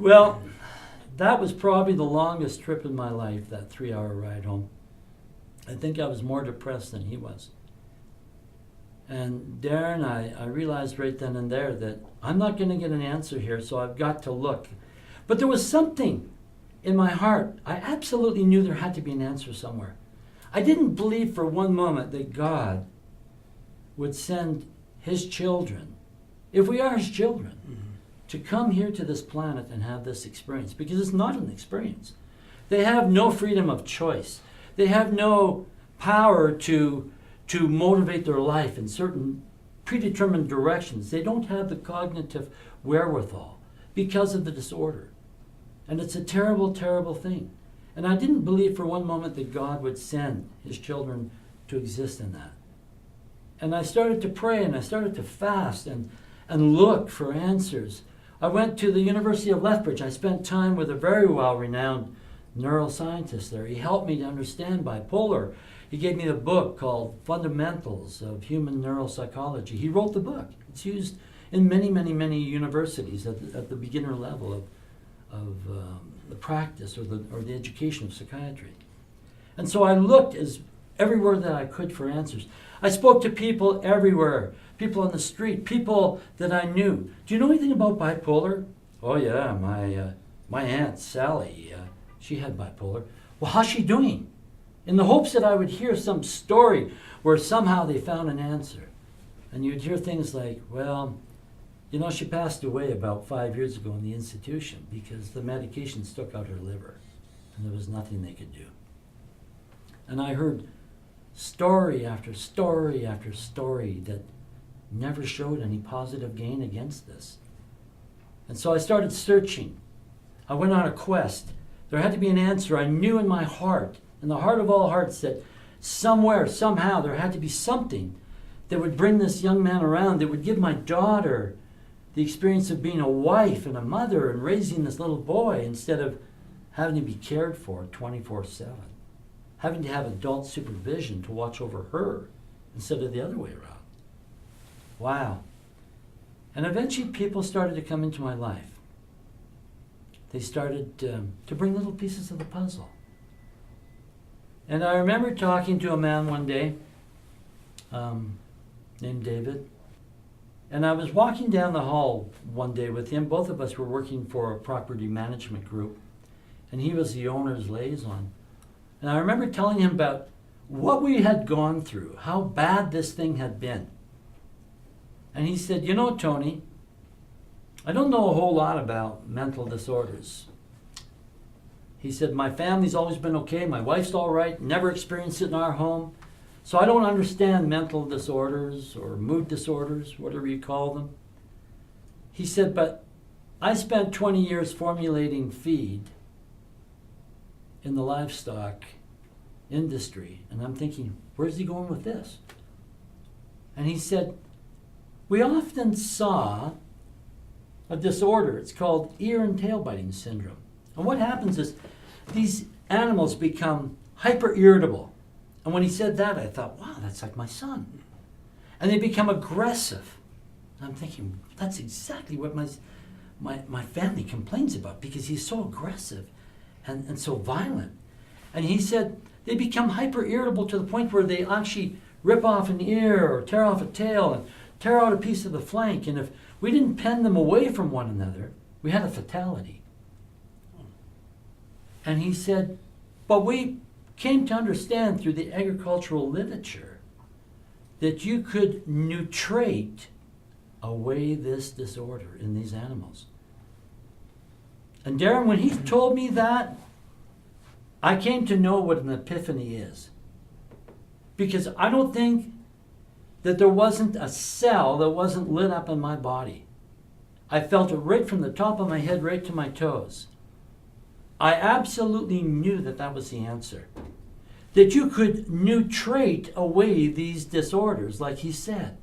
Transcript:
Well, that was probably the longest trip in my life, that 3-hour ride home. I think I was more depressed than he was. And Darren, I realized right then and there that I'm not going to get an answer here, so I've got to look. But there was something in my heart. I absolutely knew there had to be an answer somewhere. I didn't believe for one moment that God would send his children, if we are his children, to come here to this planet and have this experience, because it's not an experience. They have no freedom of choice. They have no power to motivate their life in certain predetermined directions. They don't have the cognitive wherewithal because of the disorder. And it's a terrible, terrible thing. And I didn't believe for one moment that God would send his children to exist in that. And I started to pray and I started to fast and look for answers. I went to the University of Lethbridge. I spent time with a very well-renowned neuroscientist there. He helped me to understand bipolar. He gave me a book called Fundamentals of Human Neuropsychology. He wrote the book. It's used in many, many, many universities at the beginner level of the practice or the education of psychiatry. And so I looked everywhere that I could for answers. I spoke to people everywhere, people on the street, people that I knew. Do you know anything about bipolar? Oh yeah, my Aunt Sally, she had bipolar. Well, how's she doing? In the hopes that I would hear some story where somehow they found an answer. And you'd hear things like, well, you know, she passed away about 5 years ago in the institution because the medications took out her liver and there was nothing they could do. And I heard story after story after story that never showed any positive gain against this. And so I started searching. I went on a quest. There had to be an answer. I knew in my heart, in the heart of all hearts, that somewhere, somehow, there had to be something that would bring this young man around, that would give my daughter the experience of being a wife and a mother and raising this little boy instead of having to be cared for 24/7, having to have adult supervision to watch over her instead of the other way around. Wow. And eventually people started to come into my life. They started to bring little pieces of the puzzle. And I remember talking to a man one day named David. And I was walking down the hall one day with him. Both of us were working for a property management group. And he was the owner's liaison. And I remember telling him about what we had gone through, how bad this thing had been. And he said, you know, Tony, I don't know a whole lot about mental disorders. He said, my family's always been okay, my wife's all right, never experienced it in our home. So I don't understand mental disorders or mood disorders, whatever you call them. He said, but I spent 20 years formulating feed in the livestock industry. And I'm thinking, where's he going with this? And he said, we often saw a disorder. It's called ear and tail biting syndrome. And what happens is these animals become hyper irritable. And when he said that, I thought, wow, that's like my son. And they become aggressive. And I'm thinking, that's exactly what my family complains about, because he's so aggressive and so violent. And he said they become hyper irritable to the point where they actually rip off an ear or tear off a tail and tear out a piece of the flank. And if we didn't pen them away from one another, we had a fatality. And he said, but we came to understand through the agricultural literature that you could nutrate away this disorder in these animals. And Darren, when he told me that, I came to know what an epiphany is. Because I don't think that there wasn't a cell that wasn't lit up in my body. I felt it right from the top of my head right to my toes. I absolutely knew that that was the answer. That you could nutrate away these disorders, like he said.